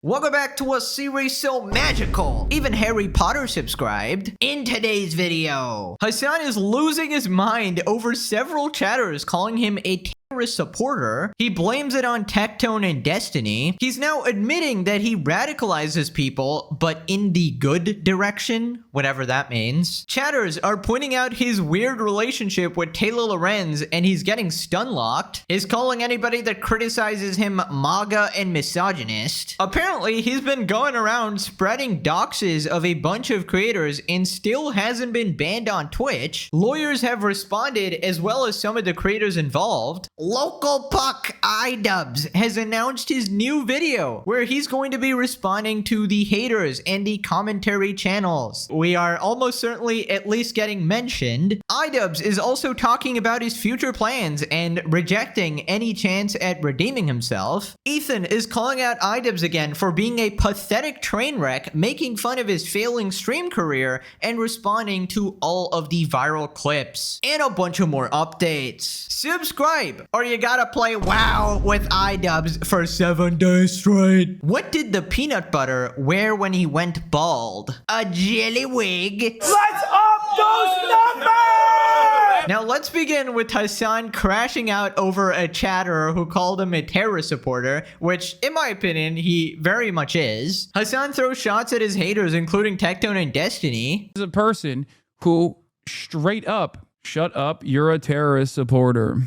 Welcome back to a series so magical, even Harry Potter subscribed. In today's video, Hassan is losing his mind over several chatters calling him a terrorist supporter. He blames it on Tectone and Destiny. He's now admitting that he radicalizes people, but in the good direction, whatever that means. Chatters are pointing out his weird relationship with Taylor Lorenz, and he's getting stun-locked. He's calling anybody that criticizes him MAGA and misogynist. Apparently, he's been going around spreading doxes of a bunch of creators and still hasn't been banned on Twitch. Lawyers have responded, as well as some of the creators involved. Local Puck iDubbbz has announced his new video where he's going to be responding to the haters and the commentary channels. We are almost certainly at least getting mentioned. iDubbbz is also talking about his future plans and rejecting any chance at redeeming himself. Ethan is calling out iDubbbz again for being a pathetic train wreck, making fun of his failing stream career, and responding to all of the viral clips. And a bunch of more updates. Subscribe, or you gotta play WoW with iDubbbz for 7 days straight. What did the peanut butter wear when he went bald? A jelly wig. Let's up those numbers! Now let's begin with Hassan crashing out over a chatterer who called him a terrorist supporter, which in my opinion, he very much is. Hassan throws shots at his haters, including Tectone and Destiny. Is a person who straight up, shut up, you're a terrorist supporter.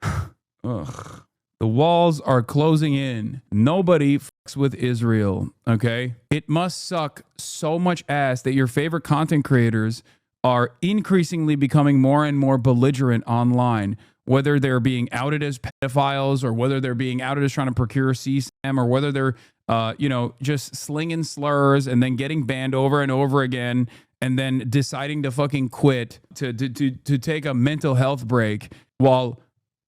Ugh. The walls are closing in. Nobody fucks with Israel, okay? It must suck so much ass that your favorite content creators are increasingly becoming more and more belligerent online, whether they're being outed as pedophiles or whether they're being outed as trying to procure CSAM or whether they're, just slinging slurs and then getting banned over and over again and then deciding to fucking quit to take a mental health break while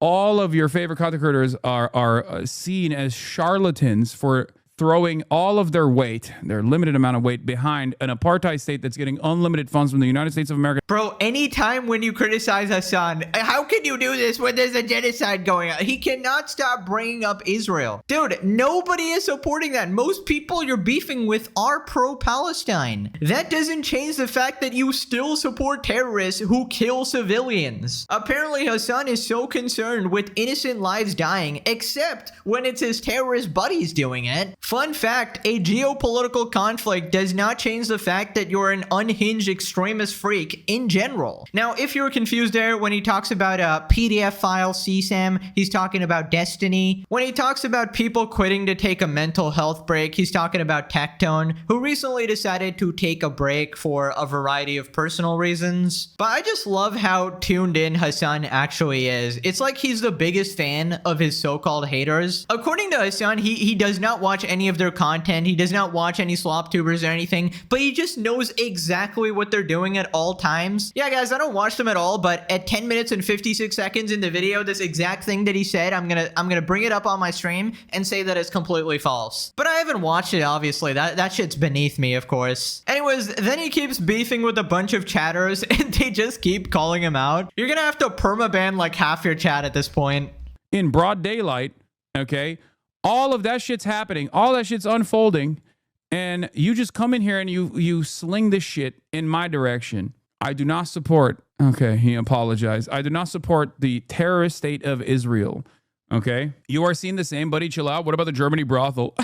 all of your favorite content creators are seen as charlatans for throwing all of their weight, their limited amount of weight, behind an apartheid state that's getting unlimited funds from the United States of America. Bro, anytime when you criticize Hassan, how can you do this when there's a genocide going on? He cannot stop bringing up Israel. Dude, nobody is supporting that. Most people you're beefing with are pro-Palestine. That doesn't change the fact that you still support terrorists who kill civilians. Apparently, Hassan is so concerned with innocent lives dying, except when it's his terrorist buddies doing it. Fun fact, a geopolitical conflict does not change the fact that you're an unhinged extremist freak in general. Now, if you're confused there, when he talks about a PDF file CSAM, he's talking about Destiny. When he talks about people quitting to take a mental health break, he's talking about Tectone, who recently decided to take a break for a variety of personal reasons. But I just love how tuned in Hassan actually is. It's like he's the biggest fan of his so-called haters. According to Hassan, he does not watch any of their content. He does not watch any slop tubers or anything, but he just knows exactly what they're doing at all times. Yeah, guys, I don't watch them at all, but at 10 minutes and 56 seconds in the video, this exact thing that he said, I'm gonna bring it up on my stream and say that it's completely false. But I haven't watched it, obviously. That shit's beneath me, of course. Anyways, then he keeps beefing with a bunch of chatters, and they just keep calling him out. You're gonna have to permaban like half your chat at this point. In broad daylight, okay? All of that shit's happening. All that shit's unfolding. And you just come in here and you sling this shit in my direction. I do not support. Okay, he apologized. I do not support the terrorist state of Israel. Okay? You are seeing the same, buddy. Chill out. What about the Germany brothel?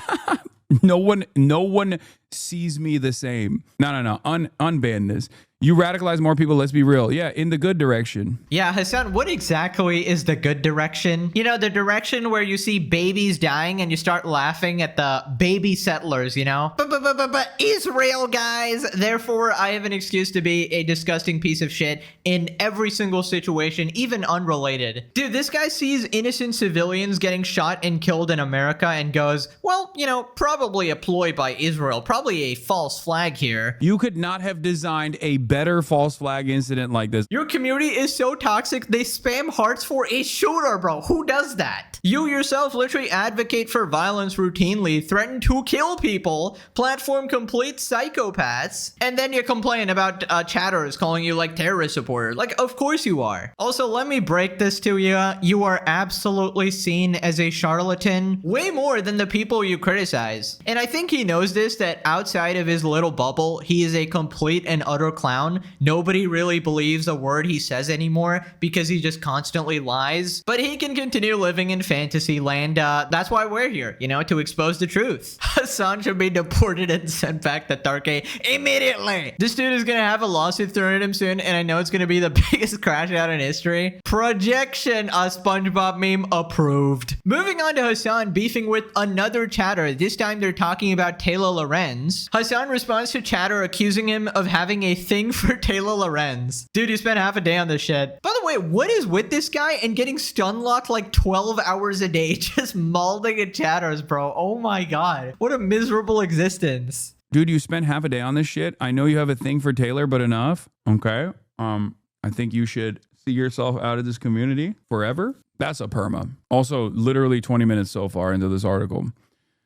No one sees me the same. No. Unban this. You radicalize more people, let's be real. Yeah, in the good direction. Yeah, Hassan, what exactly is the good direction? You know, the direction where you see babies dying and you start laughing at the baby settlers, you know? But Israel, guys! Therefore, I have an excuse to be a disgusting piece of shit in every single situation, even unrelated. Dude, this guy sees innocent civilians getting shot and killed in America and goes, well, you know, probably a ploy by Israel, probably a false flag here. You could not have designed a better false flag incident like this. Your community is so toxic, they spam hearts for a shooter, bro. Who does that? You yourself literally advocate for violence routinely, threaten to kill people, platform complete psychopaths, and then you complain about chatters calling you like terrorist supporter. Like, of course you are. Also, let me break this to you. You are absolutely seen as a charlatan way more than the people you criticize. And I think he knows this, that outside of his little bubble, he is a complete and utter clown. Nobody really believes a word he says anymore because he just constantly lies. But he can continue living in fantasy land. That's why we're here, you know, to expose the truth. Hassan should be deported and sent back to Turkey immediately. This dude is gonna have a lawsuit thrown at him soon, and I know it's gonna be the biggest crash out in history. Projection, a SpongeBob meme approved. Moving on to Hassan beefing with another chatter. This time they're talking about Taylor Lorenz. Hassan responds to chatter accusing him of having a thing for Taylor Lorenz. Dude, you spent half a day on this shit. By the way, what is with this guy and getting stun locked like 12 hours a day just mauling at chatters, bro? Oh my god. What a miserable existence. Dude, you spent half a day on this shit. I know you have a thing for Taylor, but enough. Okay. I think you should see yourself out of this community forever. That's a perma. Also, literally 20 minutes so far into this article.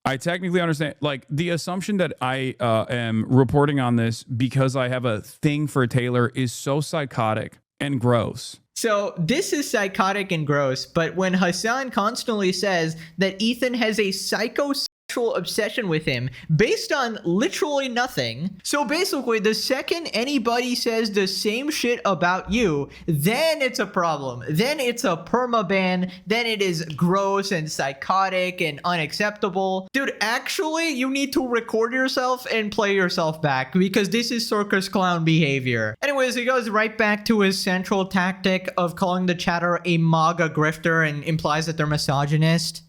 I technically understand, like, the assumption that I am reporting on this because I have a thing for Taylor is so psychotic and gross. So this is psychotic and gross, but when Hassan constantly says that Ethan has a psychosexual obsession with him based on literally nothing. So basically, the second anybody says the same shit about you, then it's a problem. Then it's a permaban. Then it is gross and psychotic and unacceptable. Dude, actually, you need to record yourself and play yourself back because this is circus clown behavior. Anyways, he goes right back to his central tactic of calling the chatter a MAGA grifter and implies that they're misogynist.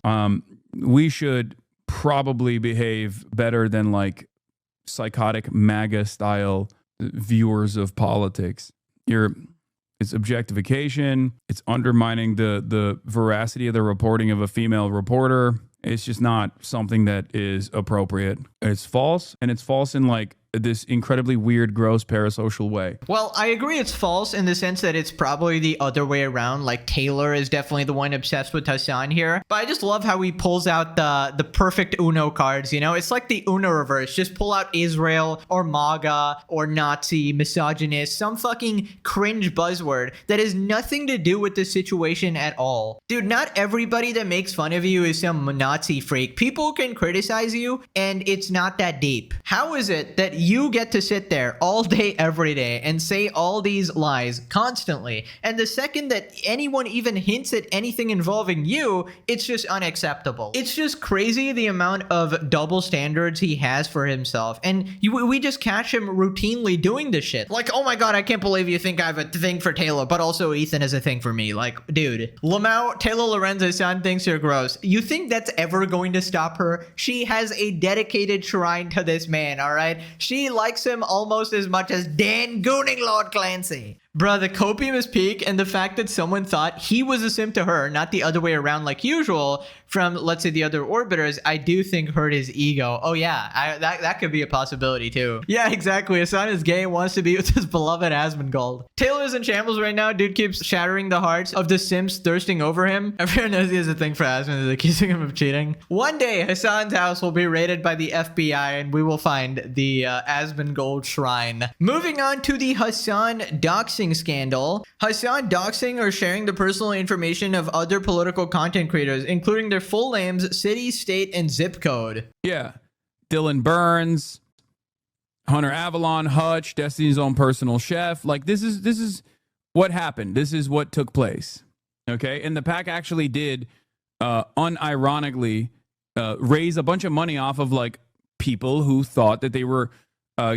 We should probably behave better than like psychotic MAGA style viewers of politics. It's objectification. It's undermining the veracity of the reporting of a female reporter. It's just not something that is appropriate. It's false, and it's false in like this incredibly weird, gross, parasocial way. Well, I agree it's false in the sense that it's probably the other way around. Like, Taylor is definitely the one obsessed with Hassan here. But I just love how he pulls out the perfect Uno cards, you know? It's like the Uno reverse. Just pull out Israel or MAGA or Nazi, misogynist, some fucking cringe buzzword that has nothing to do with the situation at all. Dude, not everybody that makes fun of you is some Nazi freak. People can criticize you and it's not that deep. How is it that you get to sit there all day, every day, and say all these lies constantly, and the second that anyone even hints at anything involving you, it's just unacceptable? It's just crazy the amount of double standards he has for himself, and we just catch him routinely doing this shit. Like, oh my god, I can't believe you think I have a thing for Taylor, but also Ethan has a thing for me. Like, dude, Lamau, Taylor Lorenzo's son thinks you're gross. You think that's ever going to stop her? She has a dedicated shrine to this man, all right? She likes him almost as much as Dan Gooning Lord Clancy. Bruh, the copium is peak, and the fact that someone thought he was a simp to her, not the other way around like usual, from, let's say, the other orbiters, I do think hurt his ego. Oh yeah, that could be a possibility too. Yeah, exactly. Hassan is gay and wants to be with his beloved Asmongold. Taylor's in shambles right now. Dude keeps shattering the hearts of the simps thirsting over him. Everyone knows he has a thing for Asmon, is accusing him of cheating. One day, Hassan's house will be raided by the FBI, and we will find the Asmongold shrine. Moving on to the Hassan doxing scandal. Hassan doxing or sharing the personal information of other political content creators, including their full names, city, state, and zip code. Yeah. Dylan Burns, Hunter Avalon, Hutch, Destiny's Own Personal Chef. Like, this is what happened. This is what took place. Okay. And the pack actually did unironically raise a bunch of money off of like people who thought that they were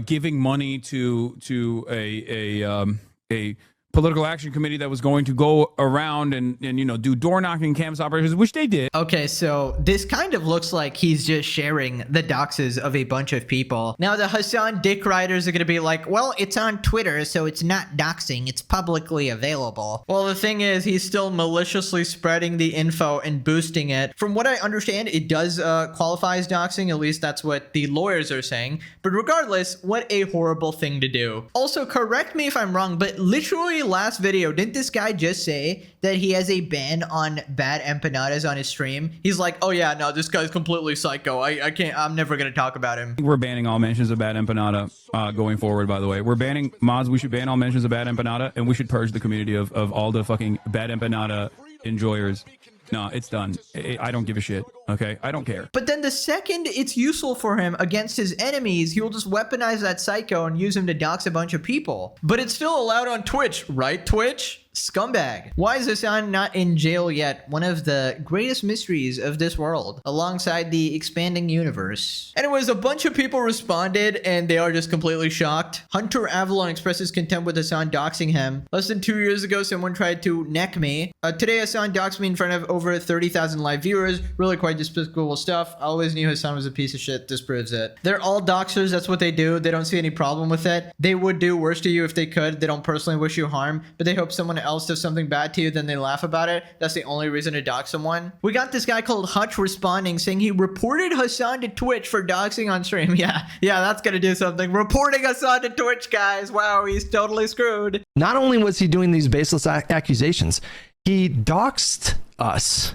giving money to a political action committee that was going to go around and do door knocking campus operations, which they did. Okay, so this kind of looks like he's just sharing the doxes of a bunch of people. Now the Hassan dick riders are going to be like, well, it's on Twitter, so it's not doxing, it's publicly available. Well, the thing is, he's still maliciously spreading the info and boosting it. From what I understand, it does qualify as doxing, at least that's what the lawyers are saying. But regardless, what a horrible thing to do. Also, correct me if I'm wrong, but literally last video, didn't this guy just say that he has a ban on bad empanadas on his stream? He's like, oh yeah, no, this guy's completely psycho. I'm never gonna talk about him. We're banning all mentions of bad empanada going forward, by the way. We're banning mods. We should ban all mentions of bad empanada, and we should purge the community of all the fucking bad empanada enjoyers. No, it's done. I don't give a shit. Okay, I don't care. But then the second it's useful for him against his enemies, he will just weaponize that psycho and use him to dox a bunch of people. But it's still allowed on Twitch, right, Twitch? Scumbag. Why is Hassan not in jail yet? One of the greatest mysteries of this world, alongside the expanding universe. Anyways, a bunch of people responded and they are just completely shocked. Hunter Avalon expresses contempt with Hassan doxing him. Less than 2 years ago, someone tried to neck me. Today, Hassan doxed me in front of over 30,000 live viewers. Really quite despicable stuff. I always knew Hassan was a piece of shit. This proves it. They're all doxers. That's what they do. They don't see any problem with it. They would do worse to you if they could. They don't personally wish you harm, but they hope someone else does something bad to you, then they laugh about it. That's the only reason to dox someone. We got this guy called Hutch responding saying he reported Hassan to Twitch for doxing on stream. Yeah, that's gonna do something. Reporting Hassan to Twitch, guys. Wow, he's totally screwed. Not only was he doing these baseless accusations, he doxed us.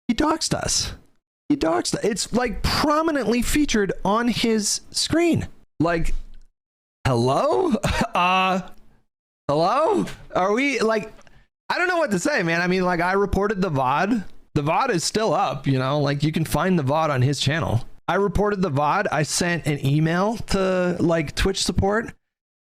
He doxed us. He doxed us. It's like prominently featured on his screen. Like, hello? Hello? Are we like, I don't know what to say, man. I mean, like, I reported the VOD. The VOD is still up, like you can find the VOD on his channel. I reported the VOD. I sent an email to like Twitch support.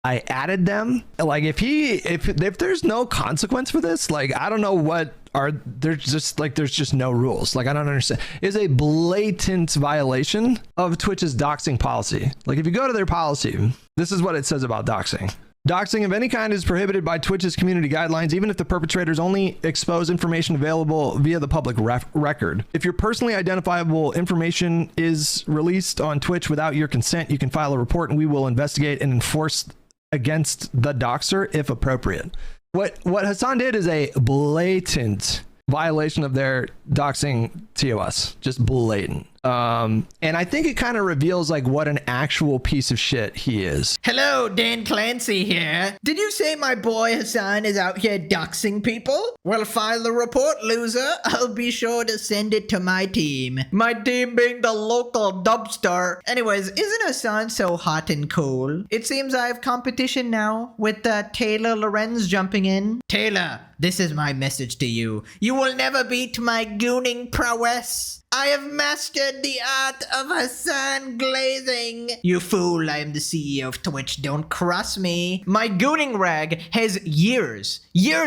I added them. Like if there's no consequence for this, like, I don't know what there's just no rules. Like, I don't understand. It's a blatant violation of Twitch's doxing policy. Like, if you go to their policy, this is what it says about doxing. Doxing of any kind is prohibited by Twitch's community guidelines, even if the perpetrators only expose information available via the public record. If your personally identifiable information is released on Twitch without your consent, you can file a report and we will investigate and enforce against the doxer if appropriate. What Hassan did is a blatant violation of their doxing TOS. Just blatant. And I think it kind of reveals like what an actual piece of shit he is. Hello, Dan Clancy here. Did you say my boy Hassan is out here doxing people? Well, file the report, loser. I'll be sure to send it to my team. My team being the local dumpster. Anyways, isn't Hassan so hot and cool? It seems I have competition now with Taylor Lorenz jumping in. Taylor, this is my message to you. You will never beat my gooning prowess. I have mastered the art of Hassan glazing. You fool, I am the CEO of Twitch. Don't cross me. My gooning rag has years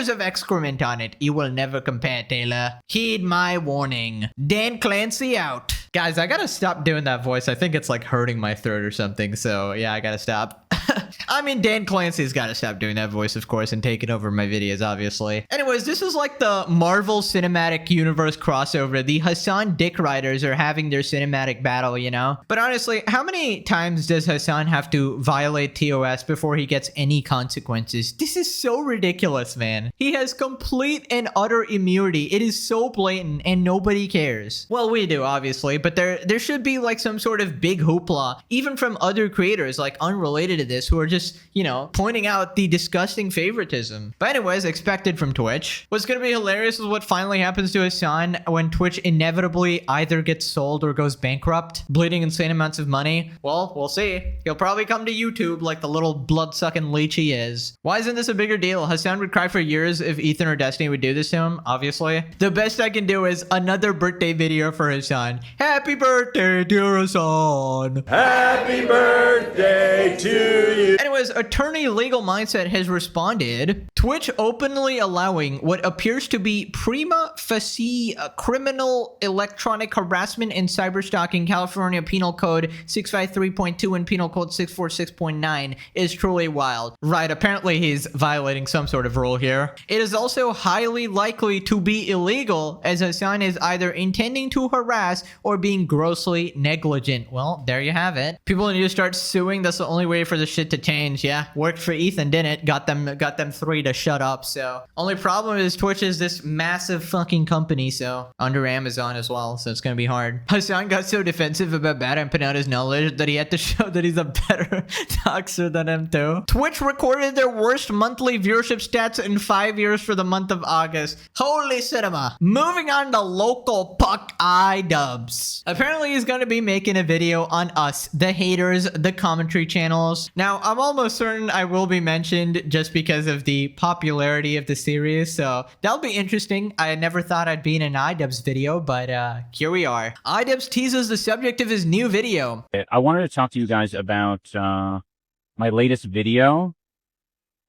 of excrement on it. You will never compare, Taylor. Heed my warning. Dan Clancy out. Guys, I gotta stop doing that voice. I think it's like hurting my throat or something. So yeah, I gotta stop. I mean, Dan Clancy's got to stop doing that voice, of course, and taking over my videos, obviously. Anyways, this is like the Marvel Cinematic Universe crossover. The Hassan Dick Riders are having their cinematic battle, But honestly, how many times does Hassan have to violate TOS before he gets any consequences? This is so ridiculous, man. He has complete and utter immunity. It is so blatant, and nobody cares. Well, we do, obviously, but there should be like some sort of big hoopla, even from other creators, like unrelated to this, who are just, pointing out the disgusting favoritism. But anyways, expected from Twitch. What's gonna be hilarious is what finally happens to Hassan when Twitch inevitably either gets sold or goes bankrupt, bleeding insane amounts of money. Well, we'll see. He'll probably come to YouTube like the little blood-sucking leech he is. Why isn't this a bigger deal? Hassan would cry for years if Ethan or Destiny would do this to him, obviously. The best I can do is another birthday video for Hassan. Happy birthday, dear Hassan. Happy birthday to Anyways, attorney Legal Mindset has responded. Twitch openly allowing what appears to be prima facie criminal electronic harassment and cyberstalking California Penal Code 653.2 and Penal Code 646.9 is truly wild. Right, apparently he's violating some sort of rule here. It is also highly likely to be illegal as Hassan is either intending to harass or being grossly negligent. Well, there you have it. People need to start suing. That's the only way for the shit to change. Yeah, worked for Ethan, didn't it? Got them three to shut up. So only problem is Twitch is this massive fucking company, so under Amazon as well, so it's gonna be hard. Hassan got so defensive about bad and put out his knowledge that he had to show that he's a better doxer than him too. Twitch recorded their worst monthly viewership stats in 5 years for the month of August. Holy cinema. Moving on to local puck iDubbbz. Apparently he's gonna be making a video on us, the haters, the commentary channels. Now I'm almost certain I will be mentioned just because of the popularity of the series, so that'll be interesting. I never thought I'd be in an iDubbbz video, but here we are. iDubbbz teases the subject of his new video. I wanted to talk to you guys about my latest video.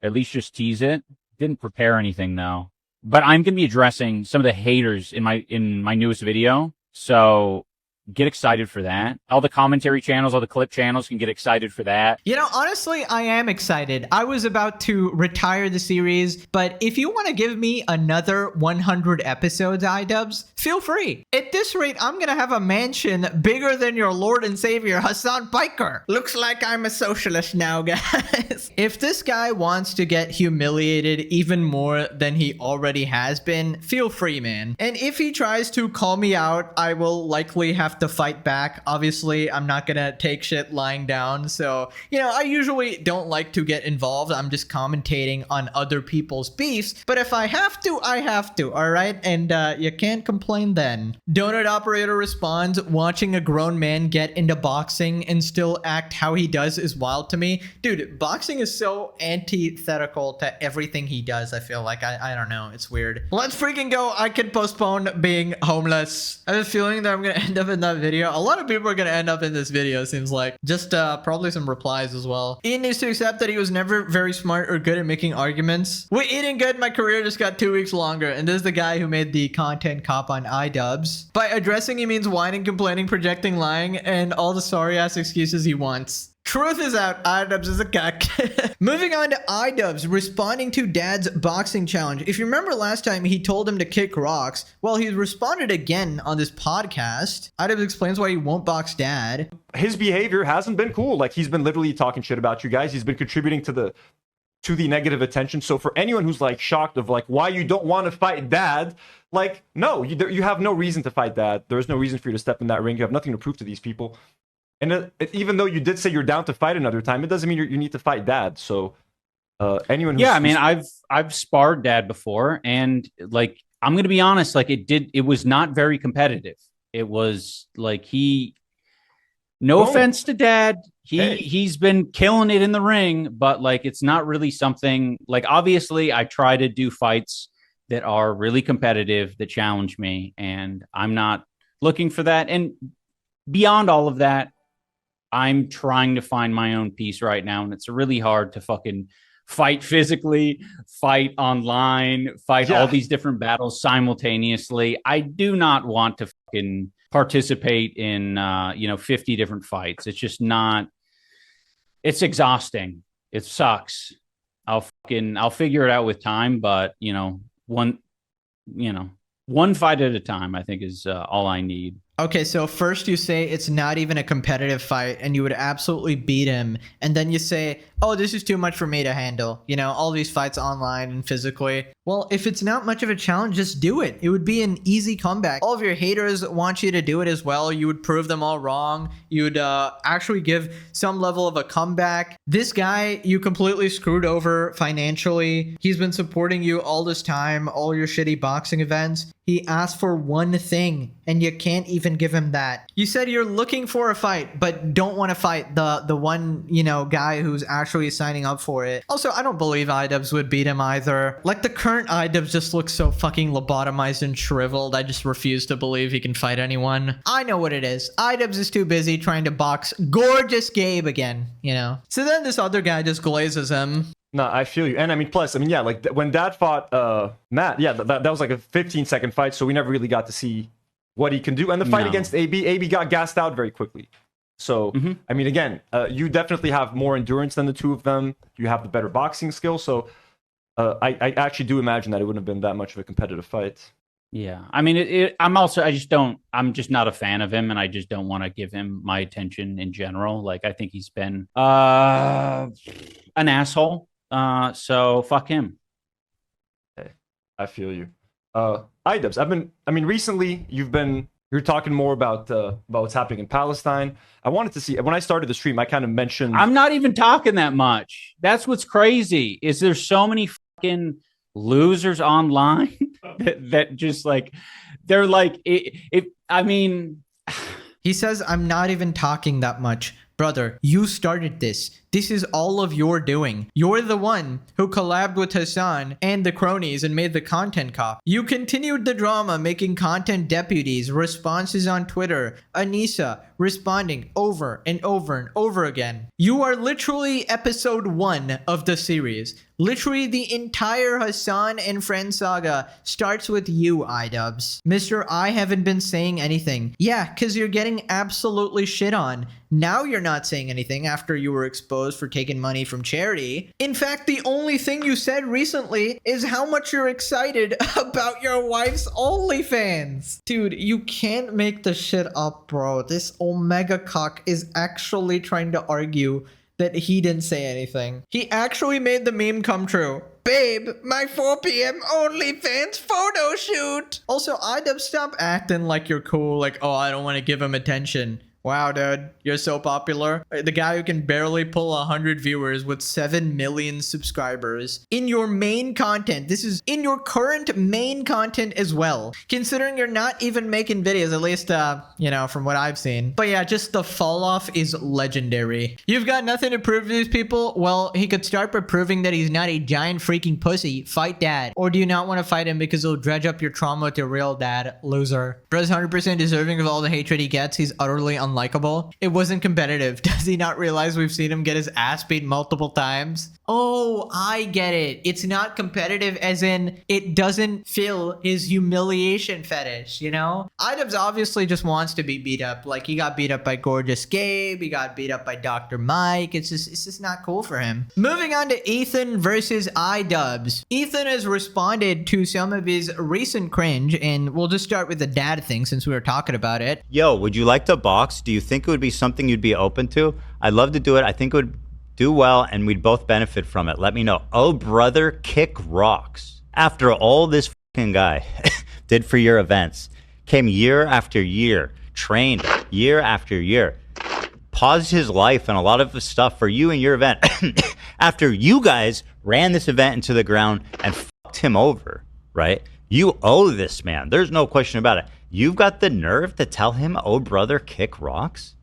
At least just tease it. Didn't prepare anything though. But I'm going to be addressing some of the haters in my newest video. So get excited for that. All the commentary channels, all the clip channels can get excited for that. You know, honestly, I am excited. I was about to retire the series, but if you want to give me another 100 episodes, iDubbbz, feel free. At this rate, I'm gonna have a mansion bigger than your Lord and Savior, Hassan Piker. Looks like I'm a socialist now, guys. If this guy wants to get humiliated even more than he already has been, feel free, man. And if he tries to call me out, I will likely have to fight back. Obviously, I'm not gonna take shit lying down, so you know, I usually don't like to get involved. I'm just commentating on other people's beefs, but if I have to, I have to. All right, and you can't complain then. Donut operator responds, watching a grown man get into boxing and still act how he does is wild to me. Dude, boxing is so antithetical to everything he does. I feel like I don't know, it's weird. Let's freaking go. I can postpone being homeless. I have a feeling that I'm gonna end up in that video. A lot of people are gonna end up in this video, seems like. Just probably some replies as well. Ian needs to accept that he was never very smart or good at making arguments. With eating good, my career just got 2 weeks longer, and this is the guy who made the content cop on iDubbbz. By addressing, he means whining, complaining, projecting, lying, and all the sorry ass excuses he wants. Truth is out, iDubbbz is a cuck. Moving on to iDubbbz responding to Dad's boxing challenge. If you remember last time he told him to kick rocks, well, he responded again on this podcast. iDubbbz explains why he won't box Dad. His behavior hasn't been cool. Like, he's been literally talking shit about you guys. He's been contributing to the negative attention. So for anyone who's like shocked of like why you don't want to fight Dad, like, no, you have no reason to fight Dad. There's no reason for you to step in that ring. You have nothing to prove to these people. And even though you did say you're down to fight another time, it doesn't mean you need to fight Dad. So anyone who's, yeah, I mean, I've sparred Dad before, and like, I'm gonna be honest, like, it was not very competitive. It was like no offense to Dad, he's been killing it in the ring, but like, it's not really something like, obviously I try to do fights that are really competitive, that challenge me, and I'm not looking for that. And beyond all of that, I'm trying to find my own peace right now, and it's really hard to fucking fight physically, fight online, fight all these different battles simultaneously. I do not want to fucking participate in 50 different fights. It's just not, it's exhausting. It sucks. I'll figure it out with time, but one fight at a time, I think, is all I need. Okay, so first you say it's not even a competitive fight and you would absolutely beat him. And then you say, oh, this is too much for me to handle. All these fights online and physically. Well, if it's not much of a challenge, just do it. It would be an easy comeback. All of your haters want you to do it as well. You would prove them all wrong. You would actually give some level of a comeback. This guy, you completely screwed over financially. He's been supporting you all this time, all your shitty boxing events. He asked for one thing, and you can't even give him that. You said you're looking for a fight, but don't want to fight the one, guy who's actually signing up for it. Also, I don't believe iDubbbz would beat him either. Like, the current current IDubs just looks so fucking lobotomized and shriveled. I just refuse to believe he can fight anyone. I know what it is. IDubs is too busy trying to box gorgeous Gabe again, you know? So then this other guy just glazes him. No, I feel you. And I mean, plus, I mean, yeah, like when Dad fought Matt, yeah, that was like a 15-second fight, so we never really got to see what he can do. And the fight against AB got gassed out very quickly. So, I mean, again, you definitely have more endurance than the two of them. You have the better boxing skill. So I actually do imagine that it wouldn't have been that much of a competitive fight. Yeah. I mean, I'm just not a fan of him, and I just don't want to give him my attention in general. Like, I think he's been an asshole. So fuck him. Hey, I feel you. IDubs, recently you're talking more about what's happening in Palestine. I wanted to see, when I started the stream, I kind of mentioned... I'm not even talking that much. That's what's crazy, is there's so many fucking losers online that just like, they're like, I mean... He says, I'm not even talking that much. Brother, you started this. This is all of your doing. You're the one who collabed with Hassan and the cronies and made the content cop. You continued the drama, making content deputies, responses on Twitter, Anissa responding over and over and over again. You are literally episode 1 of the series. Literally the entire Hassan and Friend saga starts with you, IDubs. Mr. I haven't been saying anything. Yeah, because you're getting absolutely shit on. Now you're not saying anything after you were exposed for taking money from charity. In fact, the only thing you said recently is how much you're excited about your wife's OnlyFans. Dude, you can't make this shit up, bro. This Omega cock is actually trying to argue that he didn't say anything. He actually made the meme come true. Babe, my 4 p.m. OnlyFans photo shoot. Also, IDub, stop acting like you're cool, like, oh, I don't want to give him attention. Wow, dude, you're so popular. The guy who can barely pull 100 viewers with 7 million subscribers. In your main content, this is in your current main content as well. Considering you're not even making videos, at least, you know, from what I've seen. But yeah, just the fall off is legendary. You've got nothing to prove to these people? Well, he could start by proving that he's not a giant freaking pussy. Fight Dad. Or do you not want to fight him because he'll dredge up your trauma with your real dad? Loser. Bro's 100% deserving of all the hatred he gets. He's utterly unlikable. It wasn't competitive. Does he not realize we've seen him get his ass beat multiple times? Oh, I get it. It's not competitive as in it doesn't fill his humiliation fetish, you know? IDubs obviously just wants to be beat up. Like, he got beat up by Gorgeous Gabe. He got beat up by Dr. Mike. It's just not cool for him. Moving on to Ethan versus IDubs. Ethan has responded to some of his recent cringe, and we'll just start with the dad thing since we were talking about it. Yo, would you like to box? Do you think it would be something you'd be open to? I'd love to do it. I think it would do well and we'd both benefit from it. Let me know. Oh, brother, kick rocks. After all this fucking guy did for your events, came year after year, trained year after year, paused his life and a lot of the stuff for you and your event after you guys ran this event into the ground and fucked him over, right? You owe this man. There's no question about it. You've got the nerve to tell him, oh, brother, kick rocks?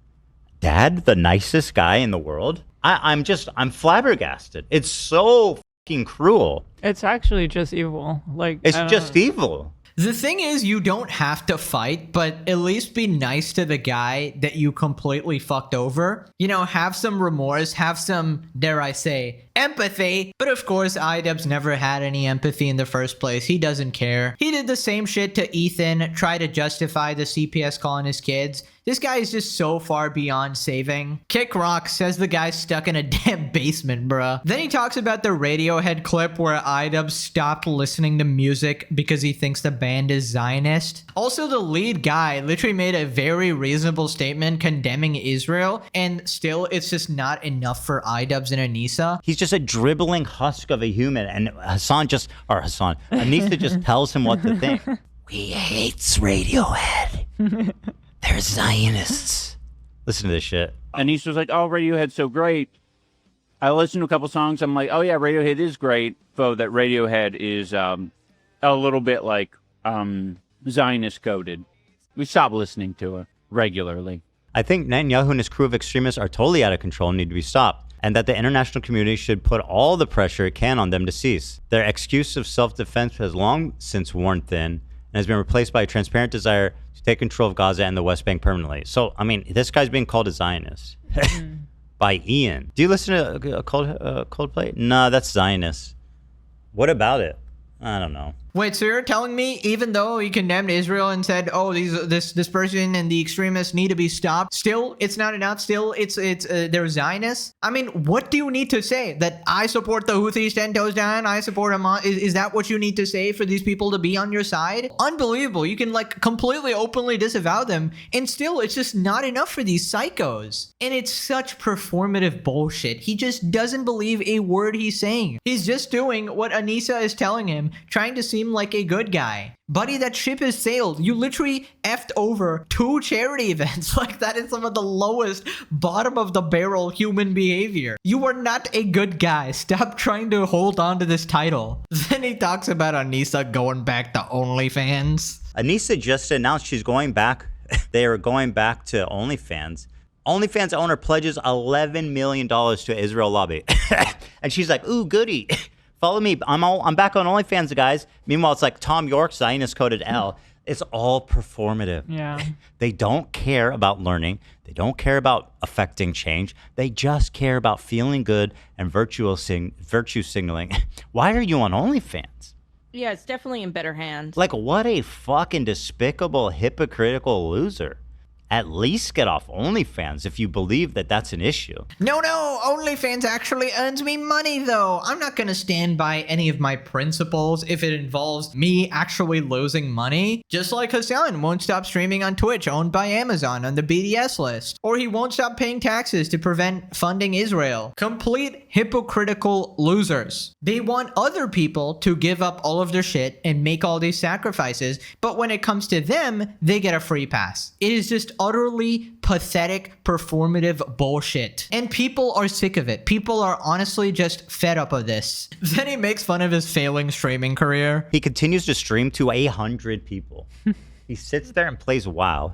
Dad, the nicest guy in the world? I'm flabbergasted. It's so fucking cruel. It's actually just evil. Like, it's just evil. The thing is, you don't have to fight, but at least be nice to the guy that you completely fucked over. You know, have some remorse, have some, dare I say, empathy. But of course, IDubs never had any empathy in the first place. He doesn't care. He did the same shit to Ethan, try to justify the CPS calling his kids. This guy is just so far beyond saving. Kick Rock says the guy's stuck in a damn basement, bruh. Then he talks about the Radiohead clip where IDubs stopped listening to music because he thinks the band is Zionist. Also, the lead guy literally made a very reasonable statement condemning Israel, and still it's just not enough for IDubs and Anissa. He's just a dribbling husk of a human, and Anissa just tells him what to think. We hates Radiohead. They're Zionists. Listen to this shit. Anissa was like, oh, Radiohead's so great. I listened to a couple songs. I'm like, oh, yeah, Radiohead is great. Though that Radiohead is a little bit like Zionist coded. We stopped listening to it regularly. I think Netanyahu and his crew of extremists are totally out of control and need to be stopped. and that the international community should put all the pressure it can on them to cease. Their excuse of self-defense has long since worn thin and has been replaced by a transparent desire to take control of Gaza and the West Bank permanently. So, I mean, this guy's being called a Zionist by Ian. Do you listen to Coldplay? No, that's Zionist. What about it? I don't know. Wait, so you're telling me even though he condemned Israel and said, "Oh, this person and the extremists need to be stopped," still it's not enough. Still, they're Zionists. I mean, what do you need to say? That I support the Houthis 10 toes down. I support Hamas. Is that what you need to say for these people to be on your side? Unbelievable. You can like completely openly disavow them, and still it's just not enough for these psychos. And it's such performative bullshit. He just doesn't believe a word he's saying. He's just doing what Anissa is telling him, trying to seem like a good guy. Buddy, that ship has sailed. You literally effed over 2 charity events. Like, that is some of the lowest, bottom of the barrel human behavior. You are not a good guy. Stop trying to hold on to this title. Then he talks about Anissa going back to OnlyFans. Anissa just announced she's going back. They are going back to OnlyFans. OnlyFans owner pledges $11 million to Israel lobby. And she's like, ooh, goody. Follow me. I'm back on OnlyFans, guys. Meanwhile, it's like Tom York, Zionist coded L. It's all performative. Yeah. They don't care about learning. They don't care about affecting change. They just care about feeling good and virtue signaling. Why are you on OnlyFans? Yeah, it's definitely in better hands. Like, what a fucking despicable, hypocritical loser. At least get off OnlyFans if you believe that that's an issue. No, OnlyFans actually earns me money, though. I'm not gonna stand by any of my principles if it involves me actually losing money. Just like Hassan won't stop streaming on Twitch, owned by Amazon, on the BDS list. Or he won't stop paying taxes to prevent funding Israel. Complete hypocritical losers. They want other people to give up all of their shit and make all these sacrifices, but when it comes to them, they get a free pass. It is just utterly pathetic, performative bullshit. And people are sick of it. People are honestly just fed up of this. Then he makes fun of his failing streaming career. He continues to stream to 100 people. He sits there and plays WoW,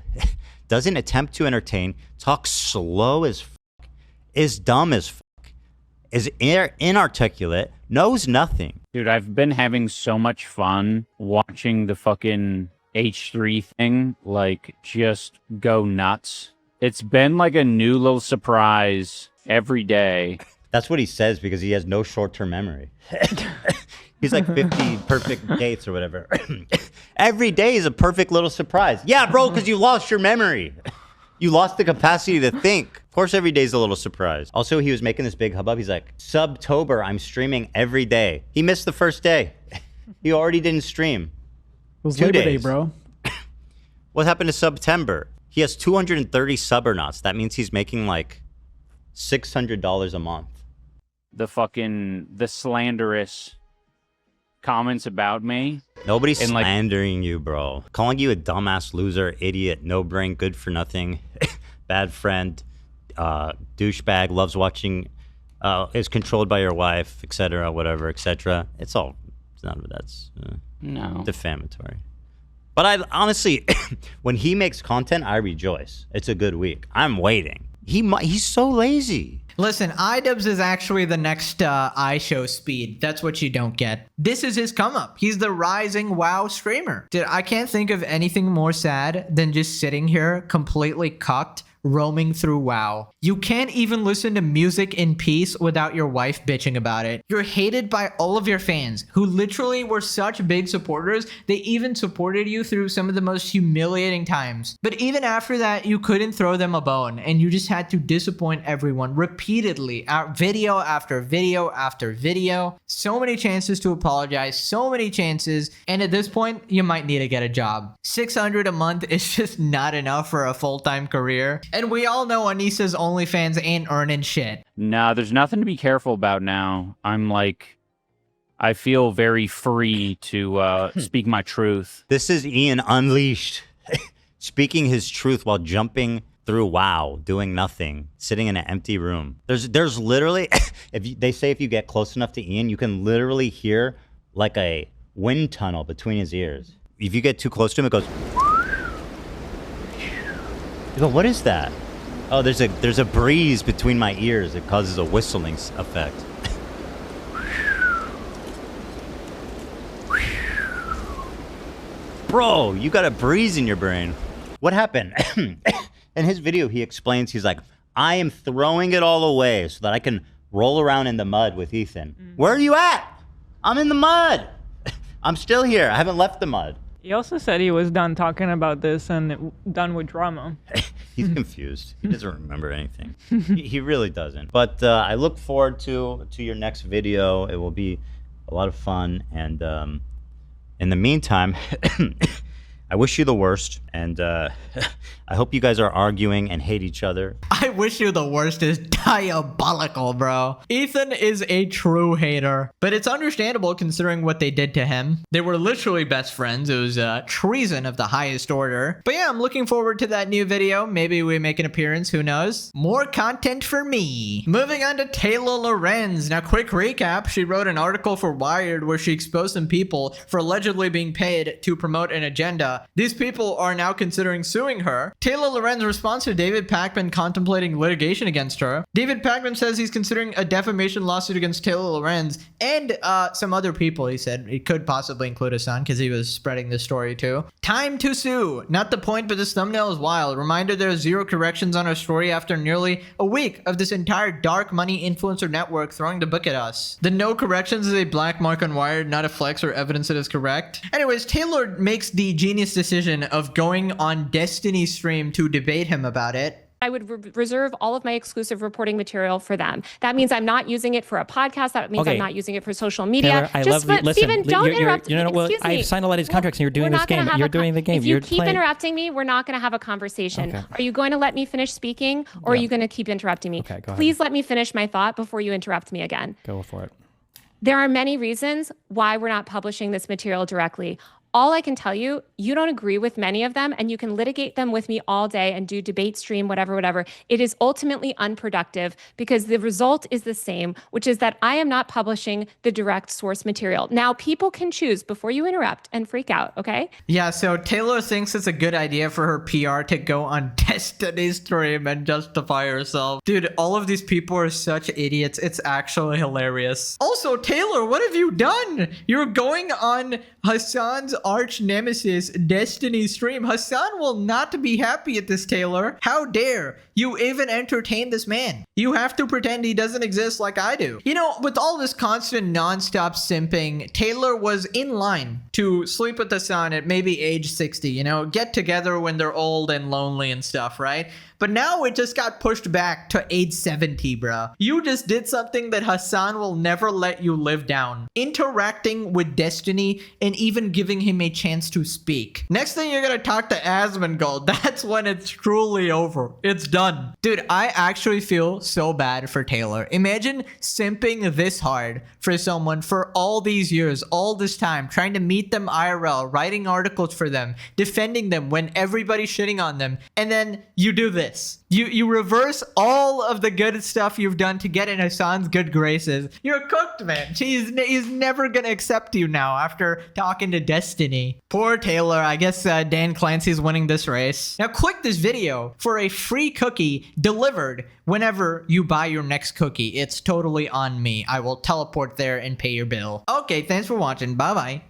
doesn't attempt to entertain, talks slow as fuck, is dumb as fuck, is inarticulate, knows nothing. Dude, I've been having so much fun watching the fucking H3 thing, like, just go nuts. It's been like a new little surprise every day. That's what he says because he has no short-term memory. He's like 50 perfect dates or whatever. Every day is a perfect little surprise. Yeah, bro, because you lost your memory. You lost the capacity to think. Of course, every day is a little surprise. Also, he was making this big hubbub. He's like, Subtober, I'm streaming every day. He missed the first day. He already didn't stream. It was 2 Labor Day, days. bro. What happened to September? He has 230 subernauts. That means he's making like $600 a month. The slanderous comments about me. Nobody's And, like- slandering you, bro. Calling you a dumbass loser, idiot, no brain, good for nothing, bad friend, douchebag, loves watching, is controlled by your wife, etc., whatever, etc. It's none of that's No. defamatory. But I honestly, when he makes content, I rejoice. It's a good week. I'm waiting. He's so lazy. Listen, iDubbbz is actually the next iShow Speed. That's what you don't get. This is his come up. He's the rising WoW streamer. Dude, I can't think of anything more sad than just sitting here completely cucked, roaming through WoW. You can't even listen to music in peace without your wife bitching about it. You're hated by all of your fans, who literally were such big supporters, they even supported you through some of the most humiliating times. But even after that, you couldn't throw them a bone, and you just had to disappoint everyone repeatedly, video after video after video. So many chances to apologize, so many chances, and at this point, you might need to get a job. $600 a month is just not enough for a full-time career. And we all know Anissa's OnlyFans ain't earning shit. No, there's nothing to be careful about now. I feel very free to speak my truth. This is Ian Unleashed, speaking his truth while jumping through WoW, doing nothing, sitting in an empty room. There's literally, they say if you get close enough to Ian, you can literally hear like a wind tunnel between his ears. If you get too close to him, it goes. You go, what is that? Oh, there's a breeze between my ears. It causes a whistling effect. Bro, you got a breeze in your brain. What happened? In his video, he explains, he's like, I am throwing it all away so that I can roll around in the mud with Ethan. Where are you at? I'm in the mud. I'm still here. I haven't left the mud. He also said he was done talking about this and done with drama. He's confused. He doesn't remember anything. He really doesn't. But I look forward to your next video. It will be a lot of fun. And in the meantime, I wish you the worst. And I hope you guys are arguing and hate each other. I wish you the worst is diabolical, bro. Ethan is a true hater, but it's understandable considering what they did to him. They were literally best friends. It was treason of the highest order. But yeah, I'm looking forward to that new video. Maybe we make an appearance, who knows? More content for me. Moving on to Taylor Lorenz. Now, quick recap. She wrote an article for Wired where she exposed some people for allegedly being paid to promote an agenda. These people are now considering suing her. Taylor Lorenz responds to David Pakman contemplating litigation against her. David Pakman says he's considering a defamation lawsuit against Taylor Lorenz and some other people. He said it could possibly include his son because he was spreading this story too. Time to sue. Not the point, but this thumbnail is wild. Reminder, there are 0 corrections on our story after nearly a week of this entire dark money influencer network throwing the book at us. The no corrections is a black mark on Wired, not a flex or evidence it is correct. Anyways, Taylor makes the genius decision of going on Destiny's stream to debate him about it. I would reserve all of my exclusive reporting material for them. That means I'm not using it for a podcast. That means I'm not using it for social media. Taylor, I love you. Listen, Steven, don't interrupt. You know, well, Excuse me. I've signed a lot of these contracts, and you're doing this game. You're doing the game. If you keep interrupting me, we're not going to have a conversation. Okay. Are you going to let me finish speaking, or are you going to keep interrupting me? Okay, go ahead. Please let me finish my thought before you interrupt me again. Go for it. There are many reasons why we're not publishing this material directly. All I can tell you, you don't agree with many of them, and you can litigate them with me all day and do debate stream, whatever. It is ultimately unproductive because the result is the same, which is that I am not publishing the direct source material. Now, people can choose before you interrupt and freak out, okay? Yeah, so Taylor thinks it's a good idea for her PR to go on Destiny's stream and justify herself. Dude, all of these people are such idiots. It's actually hilarious. Also, Taylor, what have you done? You're going on Hassan's arch nemesis Destiny stream. Hassan will not be happy at this, Taylor. How dare you even entertain this man? You have to pretend he doesn't exist like I do. You know, with all this constant non-stop simping, Taylor was in line to sleep with Hassan at maybe age 60, you know, get together when they're old and lonely and stuff, right? But now it just got pushed back to age 70, bro. You just did something that Hassan will never let you live down. Interacting with Destiny and even giving him a chance to speak. Next thing you're gonna talk to Asmongold, that's when it's truly over. It's done. Dude, I actually feel so bad for Taylor. Imagine simping this hard for someone for all these years, all this time, trying to meet them IRL, writing articles for them, defending them when everybody's shitting on them, and then you do this. You reverse all of the good stuff you've done to get in Hassan's good graces. You're cooked, man. He's never gonna accept you now after talking to Destiny. Poor Taylor. I guess Dan Clancy's winning this race. Now click this video for a free cookie delivered whenever you buy your next cookie. It's totally on me. I will teleport there and pay your bill. Okay, thanks for watching. Bye-bye.